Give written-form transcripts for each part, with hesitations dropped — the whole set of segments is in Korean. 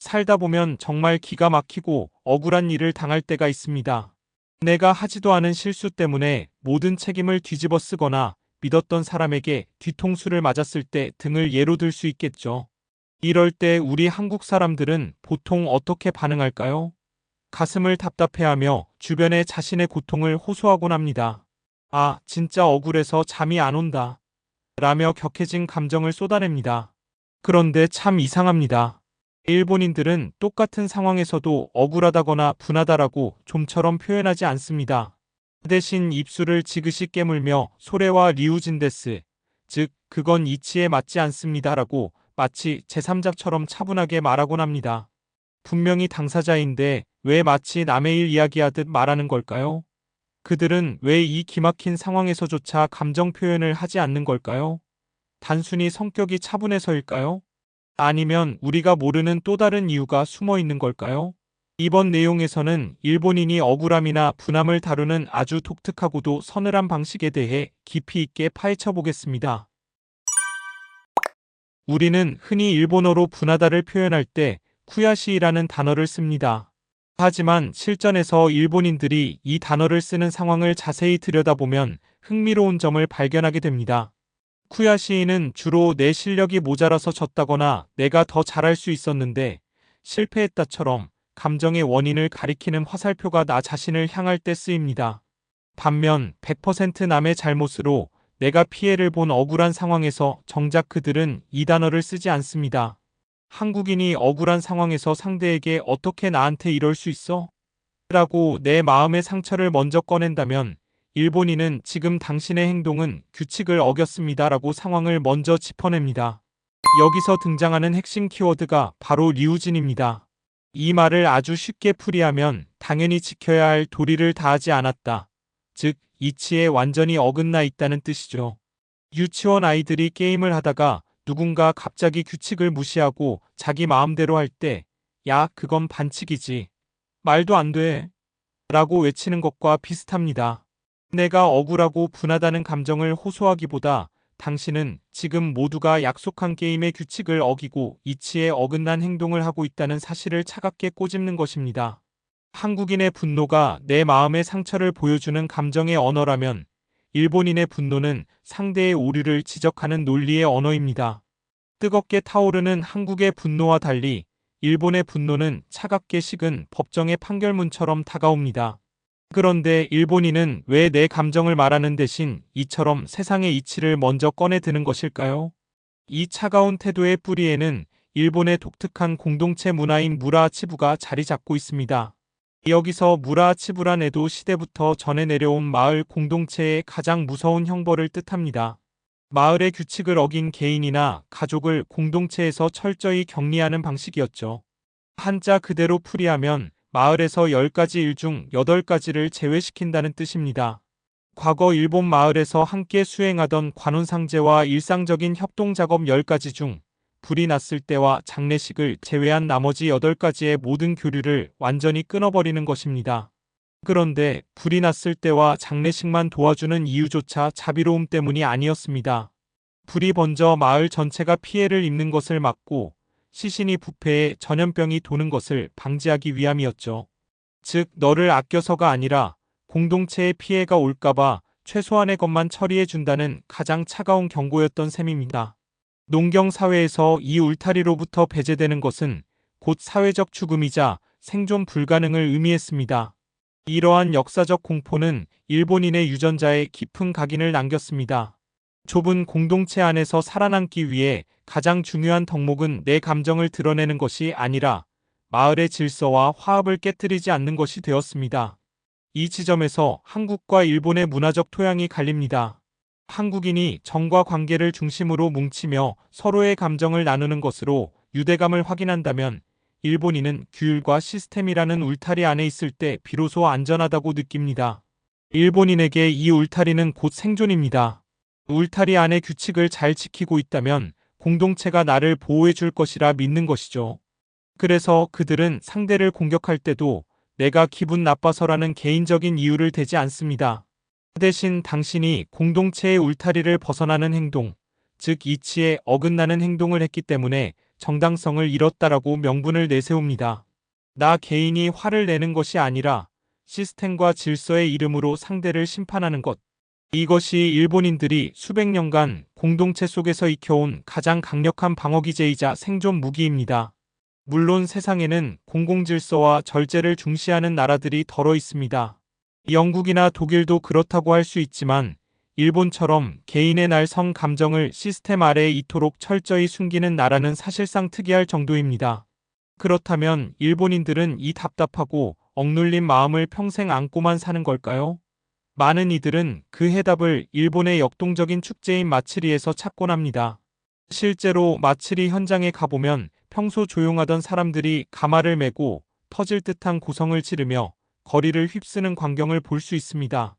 살다 보면 정말 기가 막히고 억울한 일을 당할 때가 있습니다. 내가 하지도 않은 실수 때문에 모든 책임을 뒤집어 쓰거나 믿었던 사람에게 뒤통수를 맞았을 때 등을 예로 들 수 있겠죠. 이럴 때 우리 한국 사람들은 보통 어떻게 반응할까요? 가슴을 답답해하며 주변에 자신의 고통을 호소하곤 합니다. 아, 진짜 억울해서 잠이 안 온다. 라며 격해진 감정을 쏟아냅니다. 그런데 참 이상합니다. 일본인들은 똑같은 상황에서도 억울하다거나 분하다라고 좀처럼 표현하지 않습니다. 대신 입술을 지그시 깨물며 소레와 리우진데스, 즉 그건 이치에 맞지 않습니다라고 마치 제3자처럼 차분하게 말하곤 합니다. 분명히 당사자인데 왜 마치 남의 일 이야기하듯 말하는 걸까요? 그들은 왜 이 기막힌 상황에서조차 감정 표현을 하지 않는 걸까요? 단순히 성격이 차분해서일까요? 아니면 우리가 모르는 또 다른 이유가 숨어 있는 걸까요? 이번 내용에서는 일본인이 억울함이나 분함을 다루는 아주 독특하고도 서늘한 방식에 대해 깊이 있게 파헤쳐 보겠습니다. 우리는 흔히 일본어로 분하다를 표현할 때 쿠야시라는 단어를 씁니다. 하지만 실전에서 일본인들이 이 단어를 쓰는 상황을 자세히 들여다보면 흥미로운 점을 발견하게 됩니다. 쿠야시이는 주로 내 실력이 모자라서 졌다거나 내가 더 잘할 수 있었는데 실패했다처럼 감정의 원인을 가리키는 화살표가 나 자신을 향할 때 쓰입니다. 반면 100% 남의 잘못으로 내가 피해를 본 억울한 상황에서 정작 그들은 이 단어를 쓰지 않습니다. 한국인이 억울한 상황에서 상대에게 어떻게 나한테 이럴 수 있어? 라고 내 마음의 상처를 먼저 꺼낸다면 일본인은 지금 당신의 행동은 규칙을 어겼습니다 라고 상황을 먼저 짚어냅니다. 여기서 등장하는 핵심 키워드가 바로 리우진입니다. 이 말을 아주 쉽게 풀이하면 당연히 지켜야 할 도리를 다하지 않았다. 즉, 이치에 완전히 어긋나 있다는 뜻이죠. 유치원 아이들이 게임을 하다가 누군가 갑자기 규칙을 무시하고 자기 마음대로 할 때, 야, 그건 반칙이지. 말도 안 돼. 라고 외치는 것과 비슷합니다. 내가 억울하고 분하다는 감정을 호소하기보다 당신은 지금 모두가 약속한 게임의 규칙을 어기고 이치에 어긋난 행동을 하고 있다는 사실을 차갑게 꼬집는 것입니다. 한국인의 분노가 내 마음의 상처를 보여주는 감정의 언어라면 일본인의 분노는 상대의 오류를 지적하는 논리의 언어입니다. 뜨겁게 타오르는 한국의 분노와 달리 일본의 분노는 차갑게 식은 법정의 판결문처럼 다가옵니다. 그런데 일본인은 왜 내 감정을 말하는 대신 이처럼 세상의 이치를 먼저 꺼내 드는 것일까요? 이 차가운 태도의 뿌리에는 일본의 독특한 공동체 문화인 무라하치부가 자리 잡고 있습니다. 여기서 무라하치부란 에도 시대부터 전해 내려온 마을 공동체의 가장 무서운 형벌을 뜻합니다. 마을의 규칙을 어긴 개인이나 가족을 공동체에서 철저히 격리하는 방식이었죠. 한자 그대로 풀이하면 마을에서 10가지 일 중 8가지를 제외시킨다는 뜻입니다. 과거 일본 마을에서 함께 수행하던 관혼상제와 일상적인 협동작업 10가지 중 불이 났을 때와 장례식을 제외한 나머지 8가지의 모든 교류를 완전히 끊어버리는 것입니다. 그런데 불이 났을 때와 장례식만 도와주는 이유조차 자비로움 때문이 아니었습니다. 불이 번져 마을 전체가 피해를 입는 것을 막고 시신이 부패해 전염병이 도는 것을 방지하기 위함이었죠. 즉, 너를 아껴서가 아니라 공동체에 피해가 올까봐 최소한의 것만 처리해준다는 가장 차가운 경고였던 셈입니다. 농경사회에서 이 울타리로부터 배제되는 것은 곧 사회적 죽음이자 생존 불가능을 의미했습니다. 이러한 역사적 공포는 일본인의 유전자에 깊은 각인을 남겼습니다. 좁은 공동체 안에서 살아남기 위해 가장 중요한 덕목은 내 감정을 드러내는 것이 아니라 마을의 질서와 화합을 깨뜨리지 않는 것이 되었습니다. 이 지점에서 한국과 일본의 문화적 토양이 갈립니다. 한국인이 정과 관계를 중심으로 뭉치며 서로의 감정을 나누는 것으로 유대감을 확인한다면 일본인은 규율과 시스템이라는 울타리 안에 있을 때 비로소 안전하다고 느낍니다. 일본인에게 이 울타리는 곧 생존입니다. 울타리 안의 규칙을 잘 지키고 있다면 공동체가 나를 보호해 줄 것이라 믿는 것이죠. 그래서 그들은 상대를 공격할 때도 내가 기분 나빠서라는 개인적인 이유를 대지 않습니다. 대신 당신이 공동체의 울타리를 벗어나는 행동, 즉 이치에 어긋나는 행동을 했기 때문에 정당성을 잃었다라고 명분을 내세웁니다. 나 개인이 화를 내는 것이 아니라 시스템과 질서의 이름으로 상대를 심판하는 것. 이것이 일본인들이 수백 년간 공동체 속에서 익혀온 가장 강력한 방어기제이자 생존 무기입니다. 물론 세상에는 공공질서와 절제를 중시하는 나라들이 덜어 있습니다. 영국이나 독일도 그렇다고 할 수 있지만 일본처럼 개인의 날선 감정을 시스템 아래에 이토록 철저히 숨기는 나라는 사실상 특이할 정도입니다. 그렇다면 일본인들은 이 답답하고 억눌린 마음을 평생 안고만 사는 걸까요? 많은 이들은 그 해답을 일본의 역동적인 축제인 마츠리에서 찾곤 합니다. 실제로 마츠리 현장에 가보면 평소 조용하던 사람들이 가마를 메고 터질 듯한 고성을 지르며 거리를 휩쓰는 광경을 볼 수 있습니다.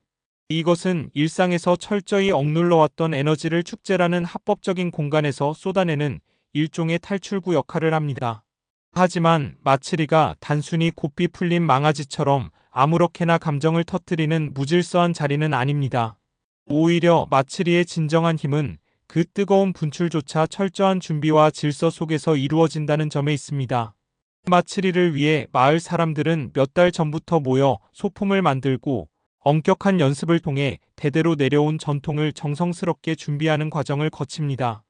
이것은 일상에서 철저히 억눌러왔던 에너지를 축제라는 합법적인 공간에서 쏟아내는 일종의 탈출구 역할을 합니다. 하지만 마츠리가 단순히 고삐 풀린 망아지처럼 아무렇게나 감정을 터뜨리는 무질서한 자리는 아닙니다. 오히려 마츠리의 진정한 힘은 그 뜨거운 분출조차 철저한 준비와 질서 속에서 이루어진다는 점에 있습니다. 마츠리를 위해 마을 사람들은 몇 달 전부터 모여 소품을 만들고 엄격한 연습을 통해 대대로 내려온 전통을 정성스럽게 준비하는 과정을 거칩니다.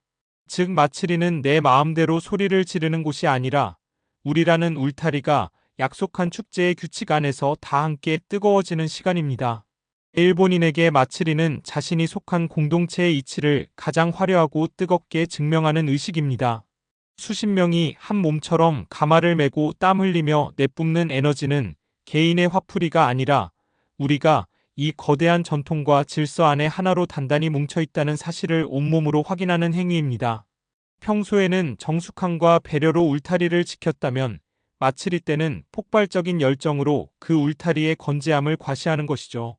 즉 마츠리는 내 마음대로 소리를 지르는 곳이 아니라 우리라는 울타리가 약속한 축제의 규칙 안에서 다 함께 뜨거워지는 시간입니다. 일본인에게 마츠리는 자신이 속한 공동체의 이치를 가장 화려하고 뜨겁게 증명하는 의식입니다. 수십 명이 한 몸처럼 가마를 메고 땀 흘리며 내뿜는 에너지는 개인의 화풀이가 아니라 우리가 이 거대한 전통과 질서 안에 하나로 단단히 뭉쳐있다는 사실을 온몸으로 확인하는 행위입니다. 평소에는 정숙함과 배려로 울타리를 지켰다면 마츠리 때는 폭발적인 열정으로 그 울타리의 건재함을 과시하는 것이죠.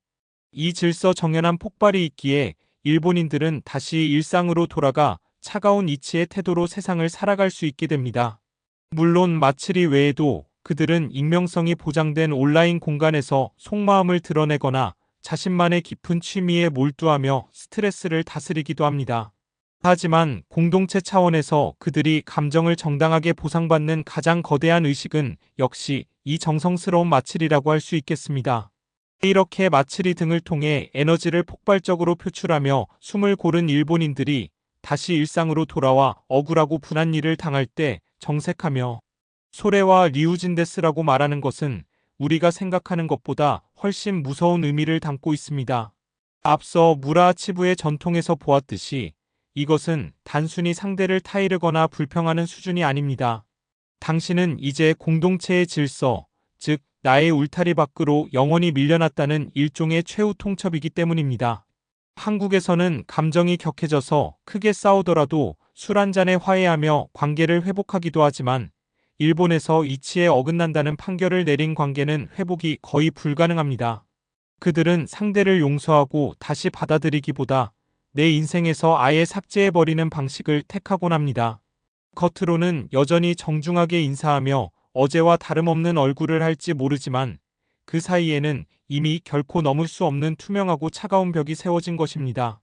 이 질서 정연한 폭발이 있기에 일본인들은 다시 일상으로 돌아가 차가운 이치의 태도로 세상을 살아갈 수 있게 됩니다. 물론 마츠리 외에도 그들은 익명성이 보장된 온라인 공간에서 속마음을 드러내거나 자신만의 깊은 취미에 몰두하며 스트레스를 다스리기도 합니다. 하지만 공동체 차원에서 그들이 감정을 정당하게 보상받는 가장 거대한 의식은 역시 이 정성스러운 마츠리라고 할 수 있겠습니다. 이렇게 마츠리 등을 통해 에너지를 폭발적으로 표출하며 숨을 고른 일본인들이 다시 일상으로 돌아와 억울하고 분한 일을 당할 때 정색하며 소레와 리우진데스라고 말하는 것은 우리가 생각하는 것보다 훨씬 무서운 의미를 담고 있습니다. 앞서 무라하치부의 전통에서 보았듯이 이것은 단순히 상대를 타이르거나 불평하는 수준이 아닙니다. 당신은 이제 공동체의 질서, 즉 나의 울타리 밖으로 영원히 밀려났다는 일종의 최후 통첩이기 때문입니다. 한국에서는 감정이 격해져서 크게 싸우더라도 술 한 잔에 화해하며 관계를 회복하기도 하지만 일본에서 이치에 어긋난다는 판결을 내린 관계는 회복이 거의 불가능합니다. 그들은 상대를 용서하고 다시 받아들이기보다 내 인생에서 아예 삭제해버리는 방식을 택하곤 합니다. 겉으로는 여전히 정중하게 인사하며 어제와 다름없는 얼굴을 할지 모르지만 그 사이에는 이미 결코 넘을 수 없는 투명하고 차가운 벽이 세워진 것입니다.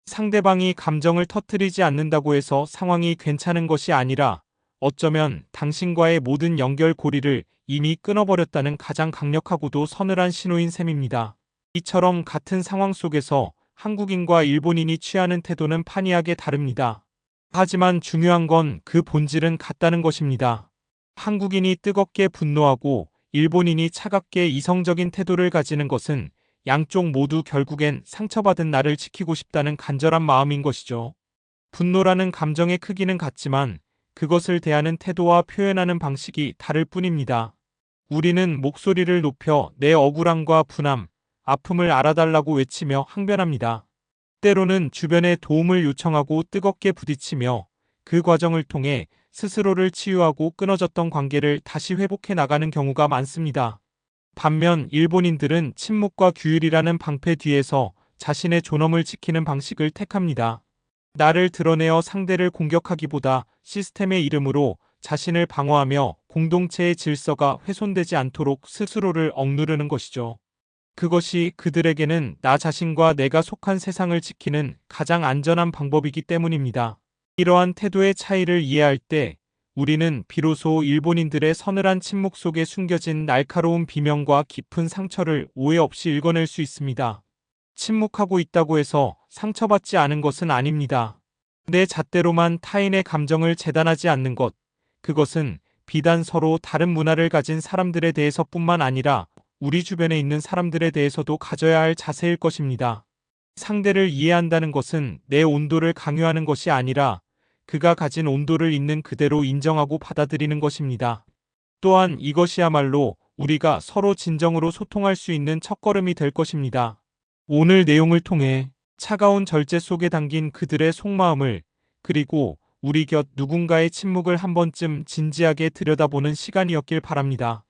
상대방이 감정을 터뜨리지 않는다고 해서 상황이 괜찮은 것이 아니라 어쩌면 당신과의 모든 연결고리를 이미 끊어버렸다는 가장 강력하고도 서늘한 신호인 셈입니다. 이처럼 같은 상황 속에서 한국인과 일본인이 취하는 태도는 판이하게 다릅니다. 하지만 중요한 건 그 본질은 같다는 것입니다. 한국인이 뜨겁게 분노하고 일본인이 차갑게 이성적인 태도를 가지는 것은 양쪽 모두 결국엔 상처받은 나를 지키고 싶다는 간절한 마음인 것이죠. 분노라는 감정의 크기는 같지만 그것을 대하는 태도와 표현하는 방식이 다를 뿐입니다. 우리는 목소리를 높여 내 억울함과 분함, 아픔을 알아달라고 외치며 항변합니다. 때로는 주변에 도움을 요청하고 뜨겁게 부딪히며 그 과정을 통해 스스로를 치유하고 끊어졌던 관계를 다시 회복해 나가는 경우가 많습니다. 반면 일본인들은 침묵과 규율이라는 방패 뒤에서 자신의 존엄을 지키는 방식을 택합니다. 나를 드러내어 상대를 공격하기보다 시스템의 이름으로 자신을 방어하며 공동체의 질서가 훼손되지 않도록 스스로를 억누르는 것이죠. 그것이 그들에게는 나 자신과 내가 속한 세상을 지키는 가장 안전한 방법이기 때문입니다. 이러한 태도의 차이를 이해할 때 우리는 비로소 일본인들의 서늘한 침묵 속에 숨겨진 날카로운 비명과 깊은 상처를 오해 없이 읽어낼 수 있습니다. 침묵하고 있다고 해서 상처받지 않은 것은 아닙니다. 내 잣대로만 타인의 감정을 재단하지 않는 것, 그것은 비단 서로 다른 문화를 가진 사람들에 대해서뿐만 아니라 우리 주변에 있는 사람들에 대해서도 가져야 할 자세일 것입니다. 상대를 이해한다는 것은 내 온도를 강요하는 것이 아니라 그가 가진 온도를 있는 그대로 인정하고 받아들이는 것입니다. 또한 이것이야말로 우리가 서로 진정으로 소통할 수 있는 첫걸음이 될 것입니다. 오늘 내용을 통해 차가운 절제 속에 담긴 그들의 속마음을, 그리고 우리 곁 누군가의 침묵을 한 번쯤 진지하게 들여다보는 시간이었길 바랍니다.